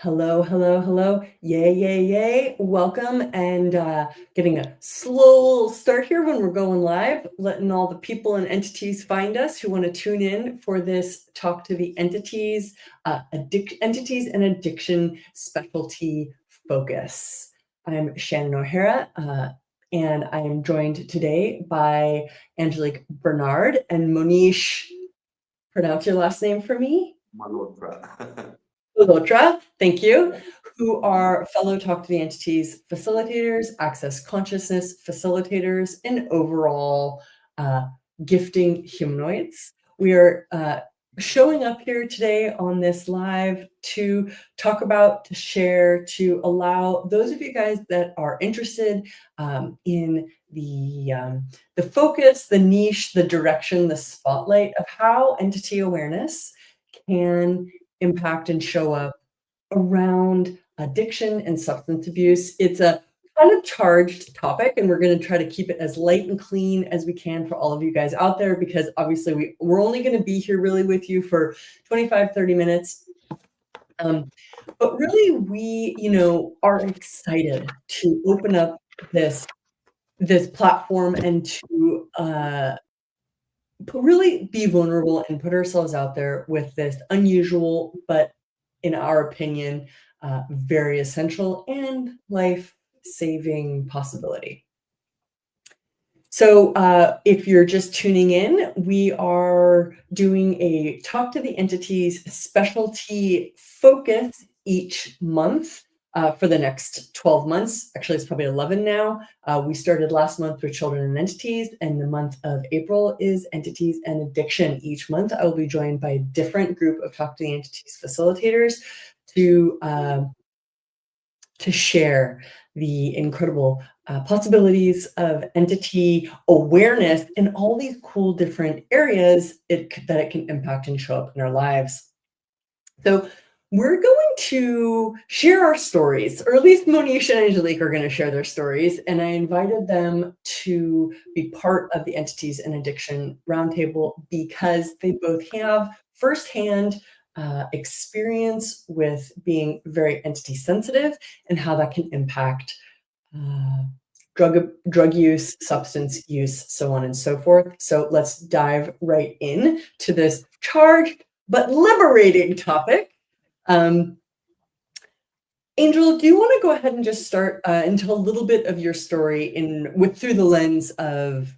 Hello, hello, hello. Yay, yay, yay. Welcome and getting a slow start here when we're going live, letting all the people and entities find us who want to tune in for this Talk to the Entities, Entities and Addiction Specialty Focus. I'm Shannon O'Hara, and I am joined today by Angelique Bernard and Monish. Pronounce your last name for me. Malhotra. Malhotra, thank you, who are fellow Talk to the Entities facilitators, access consciousness facilitators, and overall gifting humanoids. We are showing up here today on this live to talk about, to share, to allow those of you guys that are interested in the focus, the niche, the direction, the spotlight of how entity awareness can impact and show up around addiction and substance abuse. It's a kind of charged topic, and we're going to try to keep it as light and clean as we can for all of you guys out there, because obviously we're only going to be here really with you for 25-30 minutes. But really, we are excited to open up this platform and to really be vulnerable and put ourselves out there with this unusual, but in our opinion, very essential and life-saving possibility. So if you're just tuning in, we are doing a Talk to the Entities specialty focus each month. For the next 12 months. Actually, it's probably 11 now. We started last month with children and entities, and the month of April is entities and addiction. Each month, I will be joined by a different group of Talk to the Entities facilitators to share the incredible possibilities of entity awareness in all these cool different areas that it can impact and show up in our lives. So we're going to share our stories, or at least Monish and Angelique are going to share their stories, and I invited them to be part of the Entities and Addiction Roundtable because they both have firsthand experience with being very entity sensitive and how that can impact drug use, substance use, so on and so forth. So let's dive right in to this charged but liberating topic. Angel, do you want to go ahead and just start and tell a little bit of your story through the lens of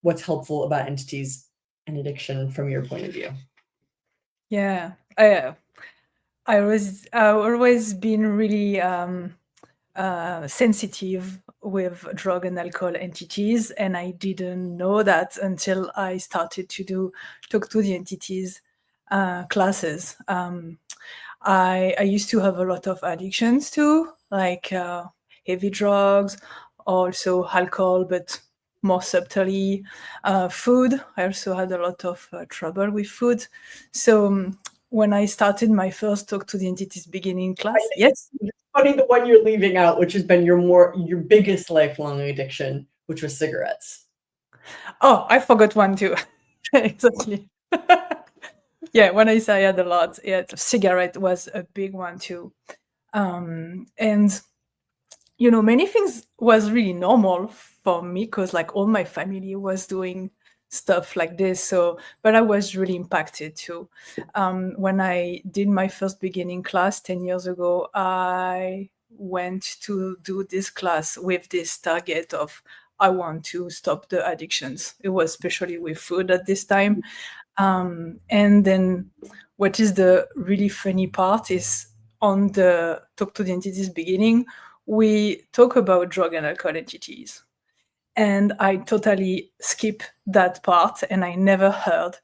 what's helpful about entities and addiction from your point of view? Yeah, I always been really sensitive with drug and alcohol entities, and I didn't know that until I started to do Talk to the Entities classes. I used to have a lot of addictions too, like heavy drugs, also alcohol, but more subtly food. I also had a lot of trouble with food. So when I started my first Talk to the Entities beginning class, yes. It's funny, the one you're leaving out, which has been your biggest lifelong addiction, which was cigarettes. Oh, I forgot one too. Exactly. Yeah, when I say I had a lot, yeah, cigarette was a big one too. And many things was really normal for me because like all my family was doing stuff like this. So, but I was really impacted too. When I did my first beginning class 10 years ago, I went to do this class with this target of I want to stop the addictions. It was especially with food at this time. And then what is the really funny part is on the Talk to the Entities beginning, we talk about drug and alcohol entities. And I totally skip that part, and I never heard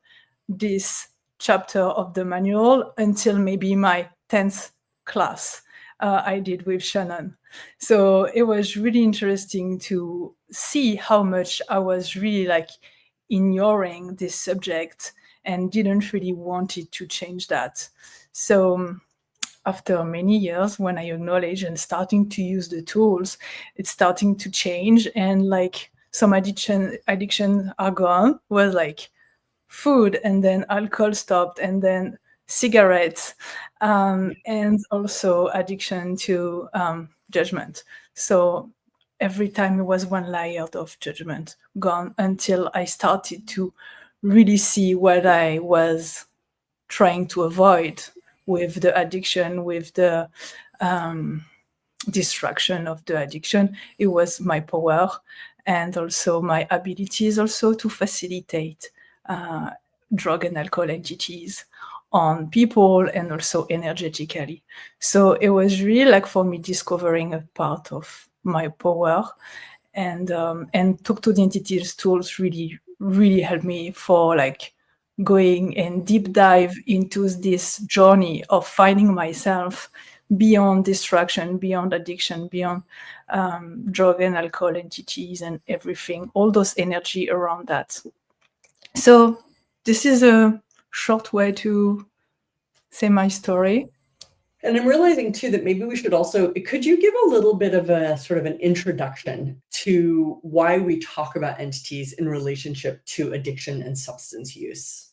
this chapter of the manual until maybe my 10th class I did with Shannon. So it was really interesting to see how much I was really like ignoring this subject and didn't really want it to change that. So after many years, when I acknowledge and starting to use the tools, it's starting to change. And like some addiction are gone, was like food, and then alcohol stopped, and then cigarettes, and also addiction to judgment. So every time it was one layer of judgment gone until I started to really see what I was trying to avoid with the addiction, with the distraction of the addiction. It was my power and also my abilities also to facilitate drug and alcohol entities on people and also energetically. So it was really like for me discovering a part of my power, and talk to the entities tools really helped me for like going and deep dive into this journey of finding myself beyond distraction, beyond addiction, beyond drug and alcohol entities and everything, all those energy around that. So this is a short way to say my story. And I'm realizing too that maybe we should also, could you give a little bit of a sort of an introduction to why we talk about entities in relationship to addiction and substance use?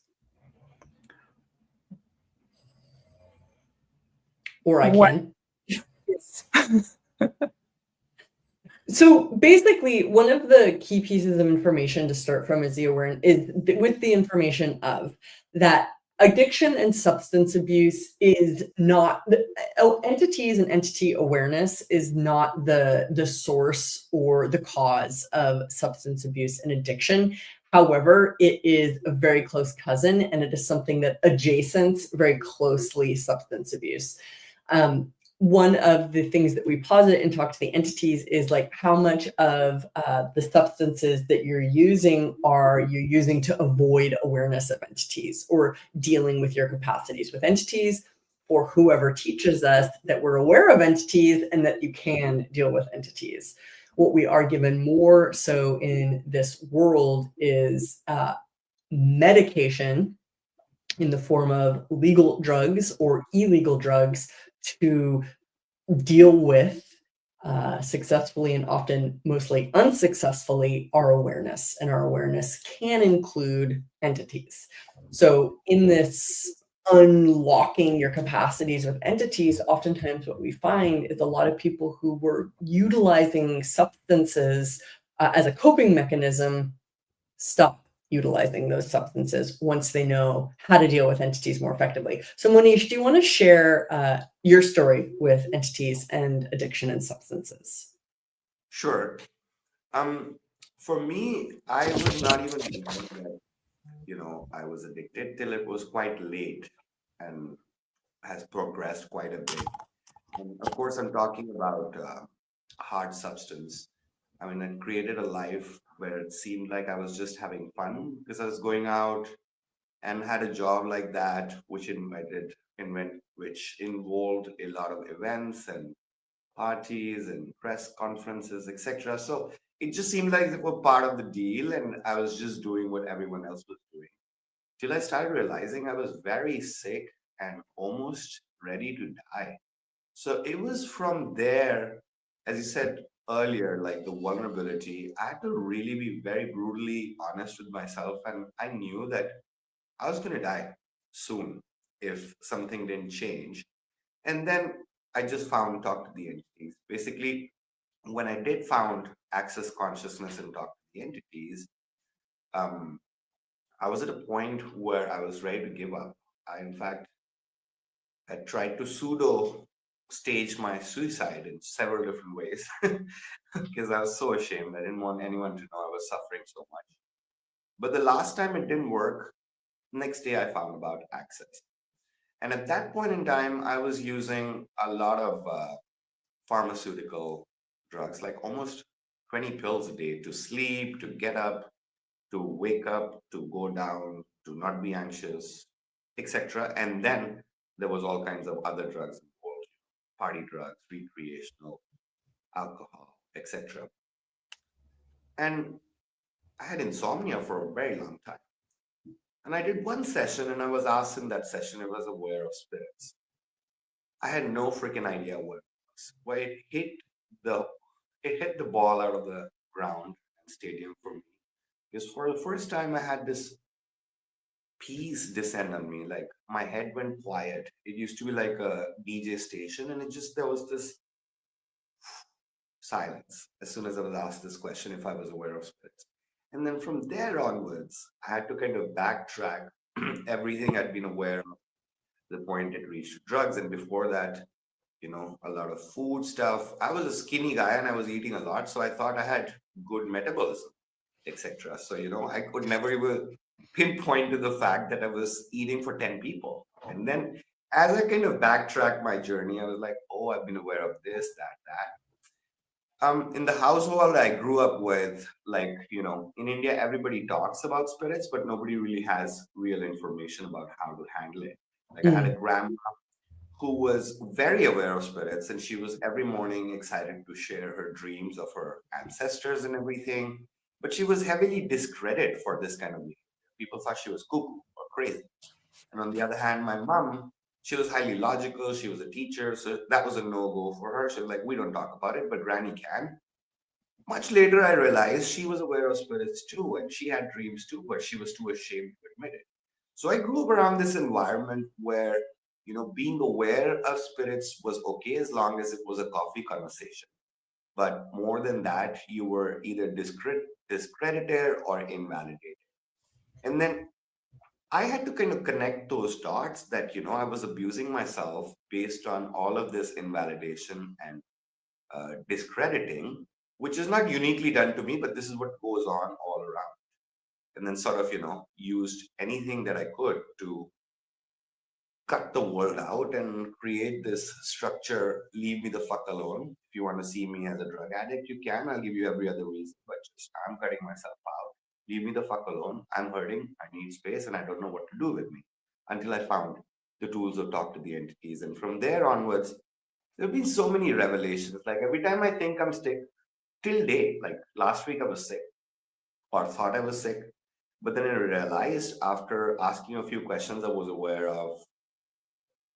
Or I can. Yes. So basically, one of the key pieces of information to start from is with the information of that addiction and substance abuse is not entities, and entity awareness is not the source or the cause of substance abuse and addiction. However, it is a very close cousin, and it is something that adjacents very closely substance abuse. One of the things that we posit and talk to the entities is like how much of the substances that you're using are you using to avoid awareness of entities or dealing with your capacities with entities, or whoever teaches us that we're aware of entities and that you can deal with entities. What we are given more so in this world is medication in the form of legal drugs or illegal drugs to deal with successfully and often mostly unsuccessfully our awareness. And our awareness can include entities. So in this unlocking your capacities with entities, oftentimes what we find is a lot of people who were utilizing substances as a coping mechanism stop utilizing those substances once they know how to deal with entities more effectively. So Monish, do you want to share your story with entities and addiction and substances? Sure. For me, I was not even aware that, I was addicted till it was quite late and has progressed quite a bit. And of course, I'm talking about hard substance. I mean, I created a life where it seemed like I was just having fun because I was going out and had a job like that, which involved a lot of events and parties and press conferences, etc. So it just seemed like it was part of the deal, and I was just doing what everyone else was doing. Till I started realizing I was very sick and almost ready to die. So it was from there, as you said earlier, like the vulnerability, I had to really be very brutally honest with myself. And I knew that I was going to die soon if something didn't change. And then I just talk to the entities. Basically, when I did found access consciousness and talk to the entities, um, I was at a point where I was ready to give up. I, in fact, had tried to pseudo stage my suicide in several different ways because I was so ashamed. I didn't want anyone to know I was suffering so much. But the last time it didn't work, next day I found about access. And at that point in time, I was using a lot of pharmaceutical drugs, like almost 20 pills a day to sleep, to get up, to wake up, to go down, to not be anxious, etc. And then there was all kinds of other drugs involved, party drugs, recreational, alcohol, etc. And I had insomnia for a very long time. And I did one session and I was asked in that session, I was aware of spirits. I had no freaking idea what it was. Well, the it hit the ball out of the ground and stadium for me. Because for the first time I had this peace descend on me. Like my head went quiet. It used to be like a DJ station, and there was this silence as soon as I was asked this question if I was aware of spirits. And then from there onwards, I had to kind of backtrack everything I'd been aware of, the point it reached drugs. And before that, a lot of food stuff. I was a skinny guy and I was eating a lot. So I thought I had good metabolism, etc. So, I could never even pinpoint to the fact that I was eating for 10 people. And then as I kind of backtracked my journey, I was like, oh, I've been aware of this, that. In the household I grew up with, like, in India, everybody talks about spirits, but nobody really has real information about how to handle it. Like I had a grandma who was very aware of spirits, and she was every morning excited to share her dreams of her ancestors and everything. But she was heavily discredited for this kind of behavior. People thought she was cuckoo or crazy. And on the other hand, my mom, she was highly logical. She was a teacher, so that was a no-go for her. She was like, we don't talk about it, but Granny can. Much later, I realized she was aware of spirits too, and she had dreams too, but she was too ashamed to admit it. So I grew up around this environment where, being aware of spirits was okay as long as it was a coffee conversation. But more than that, you were either discredited or invalidated. And then I had to kind of connect those dots that, I was abusing myself based on all of this invalidation and discrediting, which is not uniquely done to me, but this is what goes on all around. And then sort of, used anything that I could to cut the world out and create this structure. Leave me the fuck alone. If you want to see me as a drug addict, you can. I'll give you every other reason, but just I'm cutting myself out. Leave me the fuck alone. I'm hurting. I need space, and I don't know what to do with me. Until I found the tools of talk to the entities, and from there onwards, there have been so many revelations. Like every time I think I'm sick, till date, like last week I was sick or thought I was sick, but then I realized after asking a few questions, I was aware of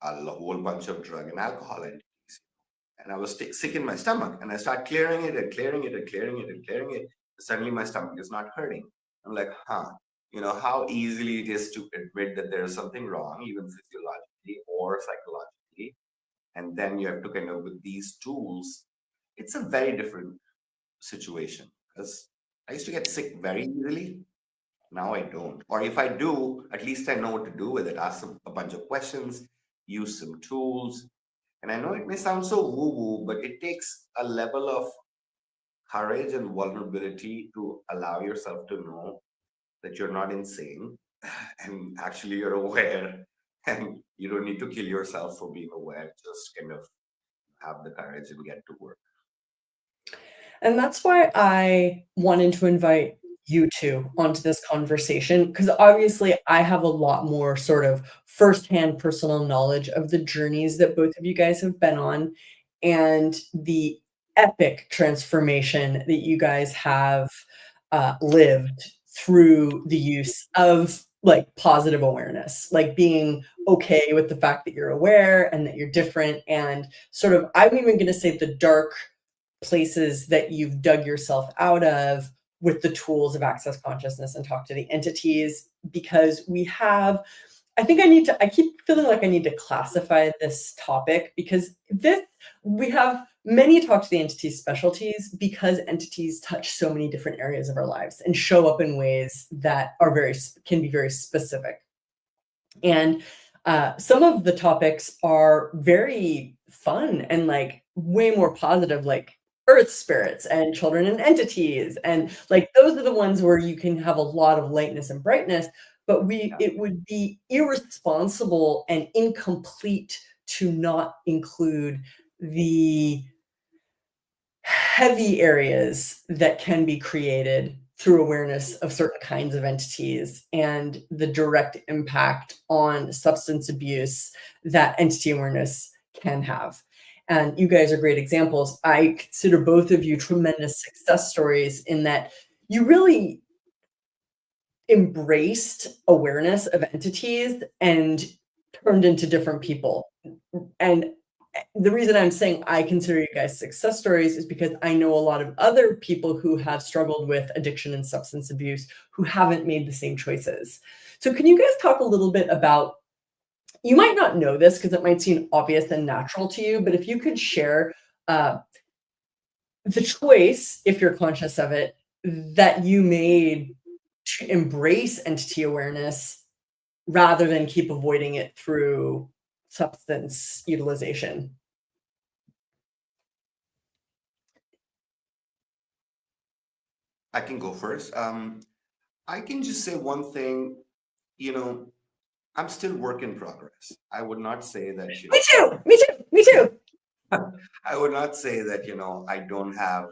a whole bunch of drug and alcohol entities. And I was sick in my stomach, and I start clearing it and clearing it and clearing it and clearing it. Suddenly my stomach is not hurting. I'm like, how easily it is to admit that there is something wrong, even physiologically or psychologically. And then you have to kind of, with these tools, it's a very different situation, because I used to get sick very easily. Now I don't. Or if I do, at least I know what to do with it. Ask a bunch of questions, use some tools. And I know it may sound so woo woo, but it takes a level of courage and vulnerability to allow yourself to know that you're not insane and actually you're aware, and you don't need to kill yourself for being aware. Just kind of have the courage and get to work. And that's why I wanted to invite you two onto this conversation, because obviously I have a lot more sort of firsthand personal knowledge of the journeys that both of you guys have been on and the epic transformation that you guys have lived through the use of like positive awareness, like being okay with the fact that you're aware and that you're different, and sort of, I'm even going to say, the dark places that you've dug yourself out of with the tools of access consciousness and talk to the entities. Because I keep feeling like I need to classify this topic, because we have many talk to the entities specialties, because entities touch so many different areas of our lives and show up in ways that can be very specific. And some of the topics are very fun and like way more positive, like earth spirits and children and entities. And like, those are the ones where you can have a lot of lightness and brightness, but it would be irresponsible and incomplete to not include the heavy areas that can be created through awareness of certain kinds of entities and the direct impact on substance abuse that entity awareness can have. And you guys are great examples. I consider both of you tremendous success stories in that you really embraced awareness of entities and turned into different people. And the reason I'm saying I consider you guys success stories is because I know a lot of other people who have struggled with addiction and substance abuse who haven't made the same choices. So can you guys talk a little bit about, you might not know this because it might seem obvious and natural to you, but if you could share the choice, if you're conscious of it, that you made to embrace entity awareness rather than keep avoiding it through substance utilization. I can go first. I can just say one thing, I'm still work in progress. I would not say that, Me too. I would not say that, I don't have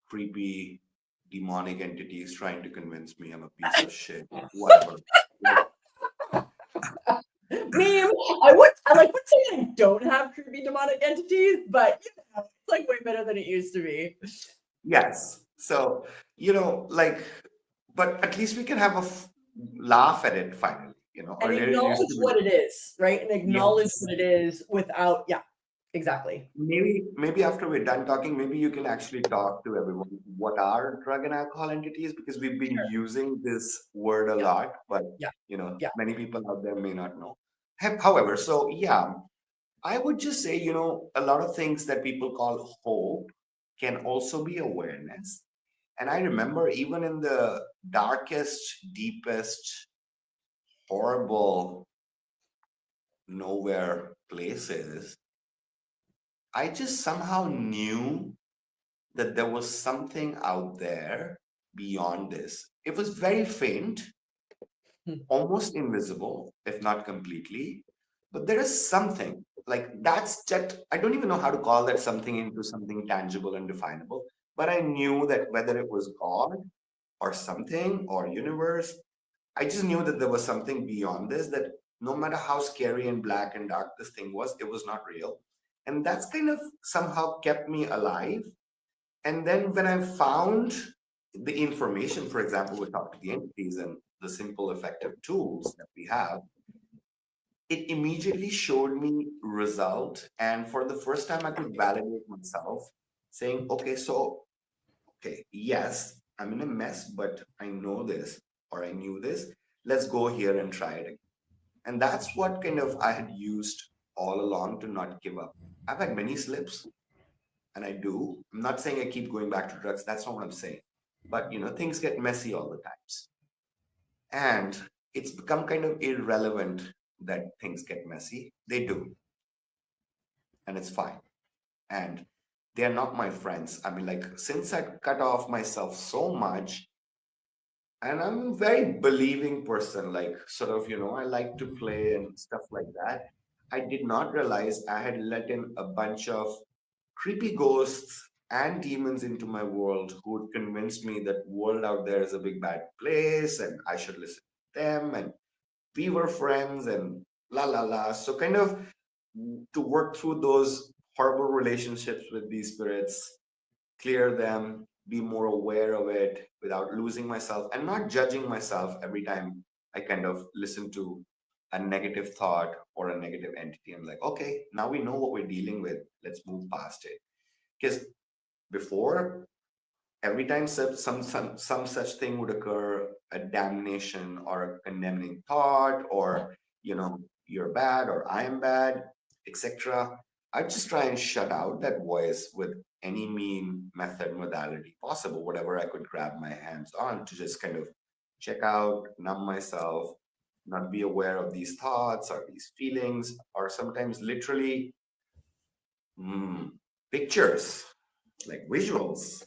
creepy demonic entities trying to convince me I'm a piece of shit, whatever. Meme. I would say I don't have creepy demonic entities, but it's like way better than it used to be. Yes. So, but at least we can have a laugh at it finally, And Earlier it used acknowledge to be, what it is, right? And acknowledge yes. what it is without, exactly. Maybe after we're done talking, maybe you can actually talk to everyone what are drug and alcohol entities, because we've been using this word a lot, but many people out there may not know. However, so I would just say, a lot of things that people call hope can also be awareness. And I remember even in the darkest, deepest, horrible, nowhere places, I just somehow knew that there was something out there beyond this. It was very faint, almost invisible, if not completely. But there is something like that's just, I don't even know how to call that something into something tangible and definable. But I knew that whether it was God or something or universe, I just knew that there was something beyond this, that no matter how scary and black and dark this thing was, it was not real. And that's kind of somehow kept me alive. And then when I found the information, for example, with Talk to the Entities and the simple, effective tools that we have, it immediately showed me result. And for the first time, I could validate myself saying, okay, yes, I'm in a mess, but I know this or I knew this. Let's go here and try it again. And that's what kind of I had used all along to not give up. I've had many slips, and I do. I'm not saying I keep going back to drugs. That's not what I'm saying. But things get messy all the times. And it's become kind of irrelevant that things get messy. They do. And it's fine. And they are not my friends. I mean, like, since I cut off myself so much, and I'm a very believing person, like sort of, I like to play and stuff like that. I did not realize I had let in a bunch of creepy ghosts and demons into my world who would convince me that world out there is a big bad place and I should listen to them and we were friends and la la la. So kind of to work through those horrible relationships with these spirits, clear them, be more aware of it without losing myself and not judging myself every time I kind of listen to a negative thought or a negative entity. I'm like, okay, now we know what we're dealing with. Let's move past it. Because before, every time some such thing would occur, a damnation or a condemning thought, or you're bad or I am bad, etc. I just try and shut out that voice with any mean method modality possible, whatever I could grab my hands on to just kind of check out, numb myself, not be aware of these thoughts or these feelings, or sometimes literally pictures, like visuals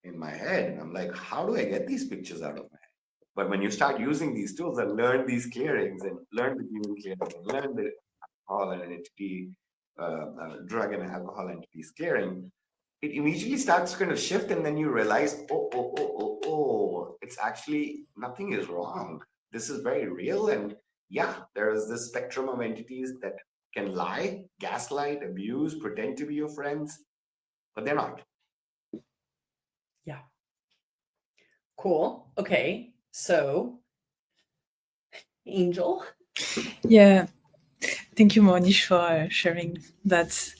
in my head. And I'm like, how do I get these pictures out of my head? But when you start using these tools and learn these clearings and learn the human clearing and learn the alcohol and entity, drug and alcohol entities clearing, it immediately starts to kind of shift. And then you realize, it's actually nothing is wrong. This is very real. And there is this spectrum of entities that can lie, gaslight, abuse, pretend to be your friends, but they're not. Yeah. Cool. Okay. So, Angel. Yeah. Thank you, Monish, for sharing that.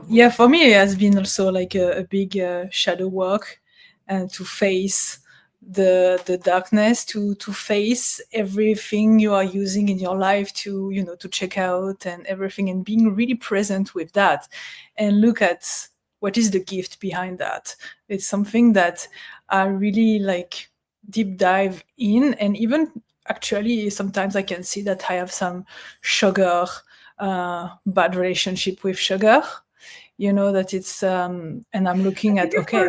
Yeah, for me, it has been also like a big shadow work, and to face the darkness, to face everything you are using in your life, to to check out and everything, and being really present with that, and look at what is the gift behind that. It's something that I really like deep dive in, and even actually sometimes I can see that I have some sugar bad relationship with sugar, that it's and I'm looking at, okay,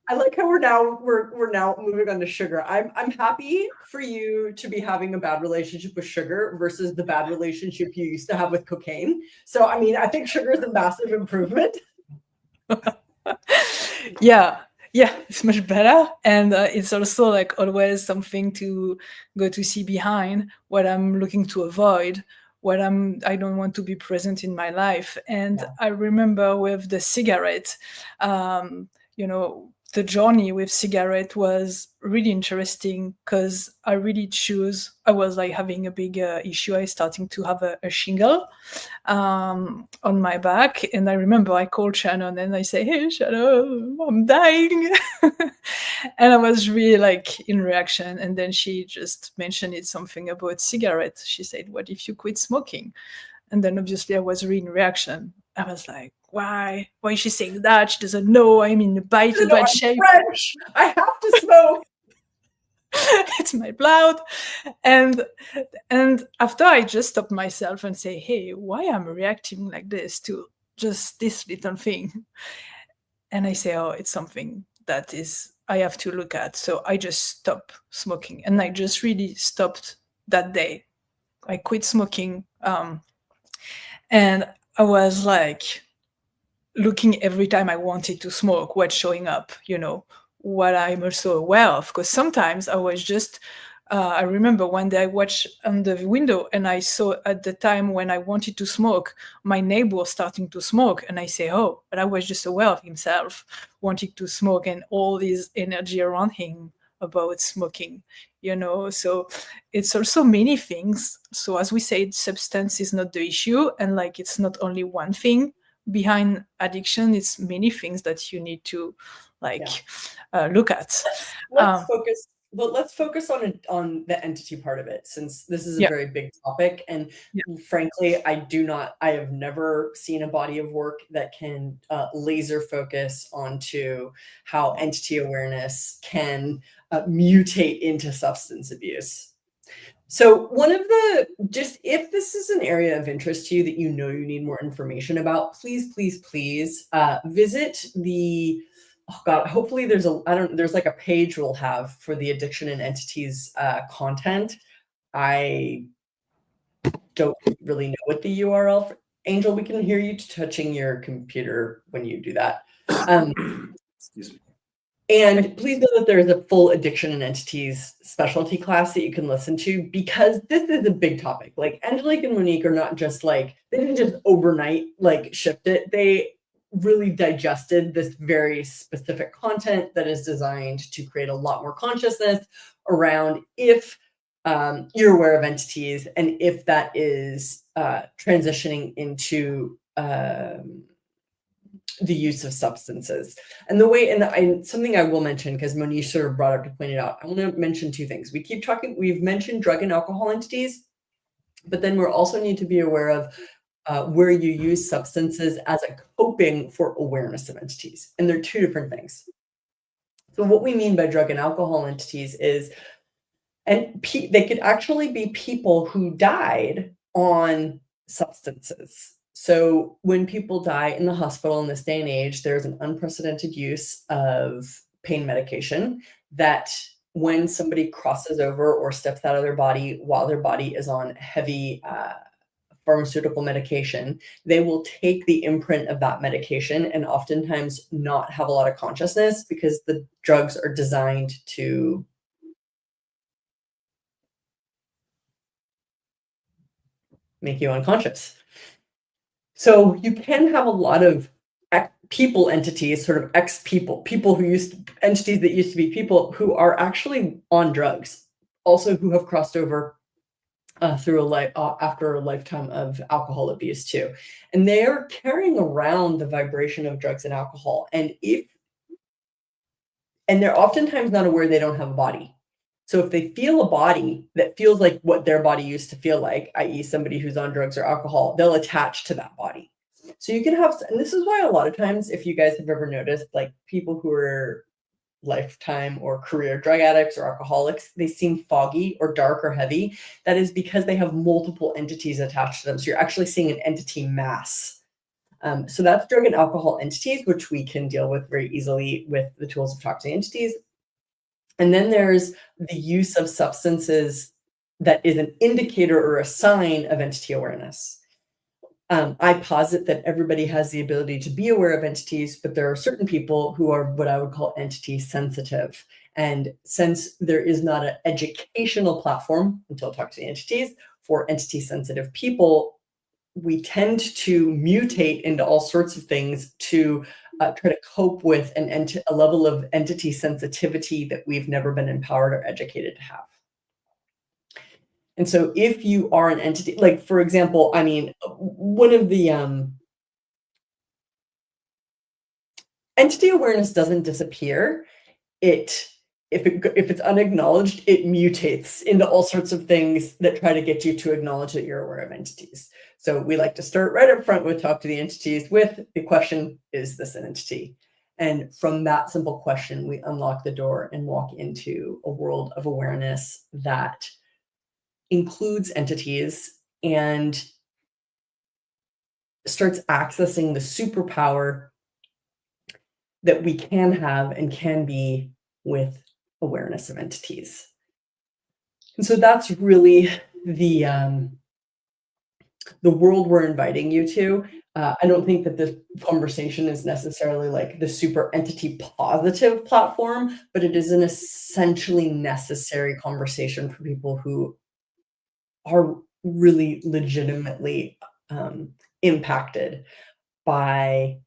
I like how we're now moving on to sugar. I'm happy for you to be having a bad relationship with sugar versus the bad relationship you used to have with cocaine. So I mean, I think sugar is a massive improvement. yeah, it's much better, and it's also like always something to go to see behind what I'm looking to avoid, what I don't want to be present in my life. And I remember with the cigarette, the journey with cigarette was really interesting, because I was like having a big issue. I starting to have a shingle on my back, and I remember I called Shannon and I say, "Hey Shannon, I'm dying." And I was really like in reaction, and then she just mentioned something about cigarettes. She said, "What if you quit smoking?" And then obviously I was really in reaction. I was like, why is she saying that? She doesn't know I'm in a bad shape. French. I have to smoke. It's my blood. And after I just stopped myself and say, hey, why am I reacting like this to just this little thing? And I say, oh, it's something that is I have to look at. So I just stopped smoking, and I just really stopped that day. I quit smoking. And I was like looking every time I wanted to smoke, what's showing up, what I'm also aware of. Because sometimes I was just, I remember one day I watched on the window and I saw at the time when I wanted to smoke, my neighbor starting to smoke. And I say, oh, but I was just aware of himself wanting to smoke and all this energy around him about smoking, so it's also many things. So as we said, substance is not the issue, and like it's not only one thing behind addiction, it's many things that you need to look at. Let's focus on the entity part of it, since this is a very big topic. And frankly, I have never seen a body of work that can laser focus onto how entity awareness can mutate into substance abuse. So if this is an area of interest to you that you need more information about, please visit the, oh God, hopefully there's like a page we'll have for the Addiction and Entities content. I don't really know what the URL for. Angel, we can hear you touching your computer when you do that. Excuse me. And please know that there is a full Addiction and Entities specialty class that you can listen to, because this is a big topic. Like Angelique and Monique are not just they didn't just overnight shift it. They really digested this very specific content that is designed to create a lot more consciousness around if you're aware of entities, and if that is transitioning into the use of substances. And something I will mention, because Monish sort of brought up to point it out, I want to mention two things. We've mentioned drug and alcohol entities, but then we're also need to be aware of where you use substances as a coping for awareness of entities. And they're two different things. So what we mean by drug and alcohol entities is, and they could actually be people who died on substances. So when people die in the hospital in this day and age, there's an unprecedented use of pain medication that when somebody crosses over or steps out of their body while their body is on heavy pharmaceutical medication, they will take the imprint of that medication and oftentimes not have a lot of consciousness, because the drugs are designed to make you unconscious. So you can have a lot of people entities, sort of ex-people, entities that used to be people, who are actually on drugs, also who have crossed over through after a lifetime of alcohol abuse too. And they are carrying around the vibration of drugs and alcohol. And they're oftentimes not aware they don't have a body. So if they feel a body that feels like what their body used to feel like, i.e. somebody who's on drugs or alcohol, they'll attach to that body. So you can have, and this is why a lot of times, if you guys have ever noticed, like people who are lifetime or career drug addicts or alcoholics, they seem foggy or dark or heavy. That is because they have multiple entities attached to them. So you're actually seeing an entity mass. So that's drug and alcohol entities, which we can deal with very easily with the tools of Talk to the Entities. And then there's the use of substances that is an indicator or a sign of entity awareness. I posit that everybody has the ability to be aware of entities, but there are certain people who are what I would call entity sensitive. And since there is not an educational platform until Talk to the Entities for entity sensitive people, we tend to mutate into all sorts of things to try to cope with a level of entity sensitivity that we've never been empowered or educated to have. And so if you are an entity, like for example, I mean, one of the entity awareness doesn't disappear. If it's unacknowledged, it mutates into all sorts of things that try to get you to acknowledge that you're aware of entities. So we like to start right up front with Talk to the Entities with the question, is this an entity? And from that simple question, we unlock the door and walk into a world of awareness that includes entities and starts accessing the superpower that we can have and can be with awareness of entities. And so that's really the world we're inviting you to. I don't think that this conversation is necessarily like the super entity positive platform, but it is an essentially necessary conversation for people who are really legitimately impacted by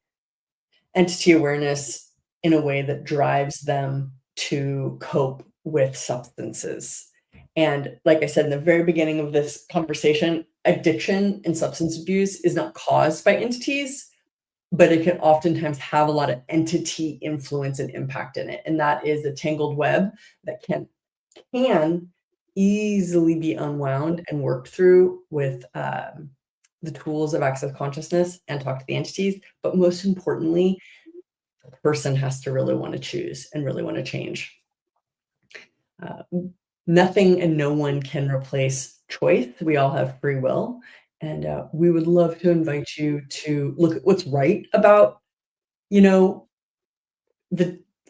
entity awareness in a way that drives them to cope with substances. And like I said in the very beginning of this conversation, addiction and substance abuse is not caused by entities, but it can oftentimes have a lot of entity influence and impact in it. And that is a tangled web that can easily be unwound and worked through with the tools of access consciousness and Talk to the Entities. But most importantly, the person has to really want to choose and really want to change. Nothing and no one can replace choice. We all have free will. And we would love to invite you to look at what's right about,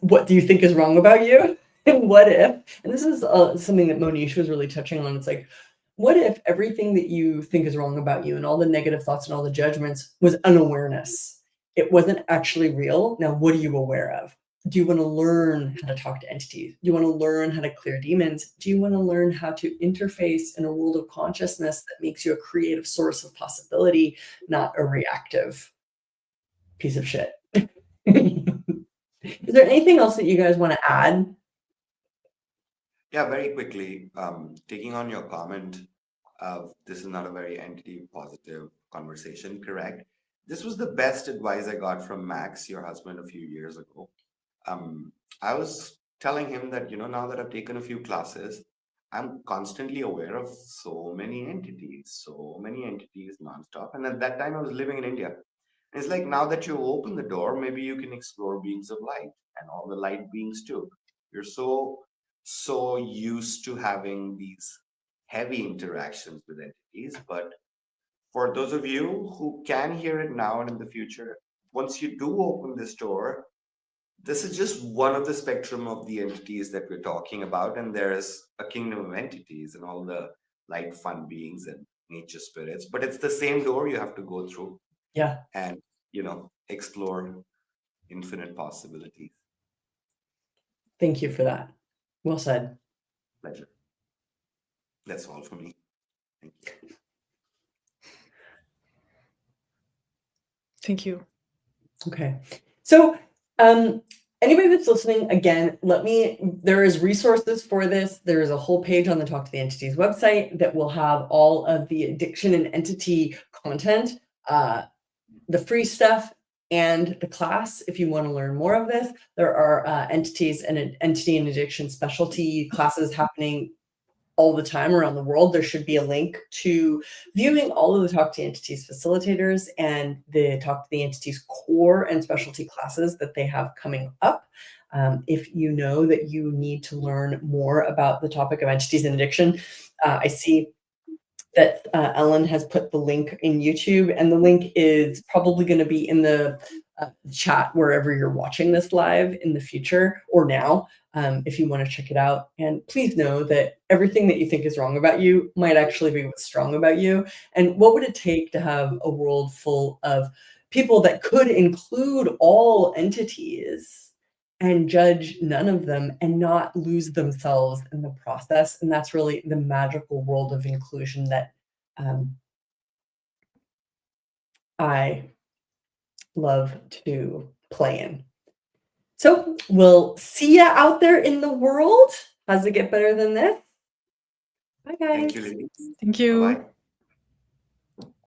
what do you think is wrong about you? And what if, and this is something that Monish was really touching on. It's like, what if everything that you think is wrong about you and all the negative thoughts and all the judgments was unawareness? It wasn't actually real. Now, what are you aware of? Do you want to learn how to talk to entities? Do you want to learn how to clear demons? Do you want to learn how to interface in a world of consciousness that makes you a creative source of possibility, not a reactive piece of shit? Is there anything else that you guys want to add? Yeah, very quickly, taking on your comment of this is not a very entity positive conversation, correct? This was the best advice I got from Max, your husband, a few years ago. I was telling him that, now that I've taken a few classes, I'm constantly aware of so many entities nonstop. And at that time, I was living in India. It's like now that you open the door, maybe you can explore beings of light and all the light beings too. You're so used to having these heavy interactions with entities. But for those of you who can hear it now and in the future, once you do open this door, this is just one of the spectrum of the entities that we're talking about. And there's a kingdom of entities and all the light, fun beings and nature spirits. But it's the same door you have to go through. Yeah. And, explore infinite possibilities. Thank you for that. Well said. Pleasure. That's all for me. Thank you. Thank you. Okay. So anybody that's listening, again, there is resources for this. There is a whole page on the Talk to the Entities website that will have all of the addiction and entity content, the free stuff and the class. If you want to learn more of this, there are entities and entity and addiction specialty classes happening all the time around the world. There should be a link to viewing all of the Talk to the Entities facilitators and the Talk to the Entities core and specialty classes that they have coming up. If you know that you need to learn more about the topic of entities and addiction, I see that Ellen has put the link in YouTube, and the link is probably going to be in the chat wherever you're watching this live in the future or now, if you want to check it out. And please know that everything that you think is wrong about you might actually be what's strong about you. And what would it take to have a world full of people that could include all entities and judge none of them and not lose themselves in the process? And that's really the magical world of inclusion that I love to play in. So we'll see you out there in the world. How's it get better than this? Bye, guys. Thank you, ladies. Thank you. Bye-bye.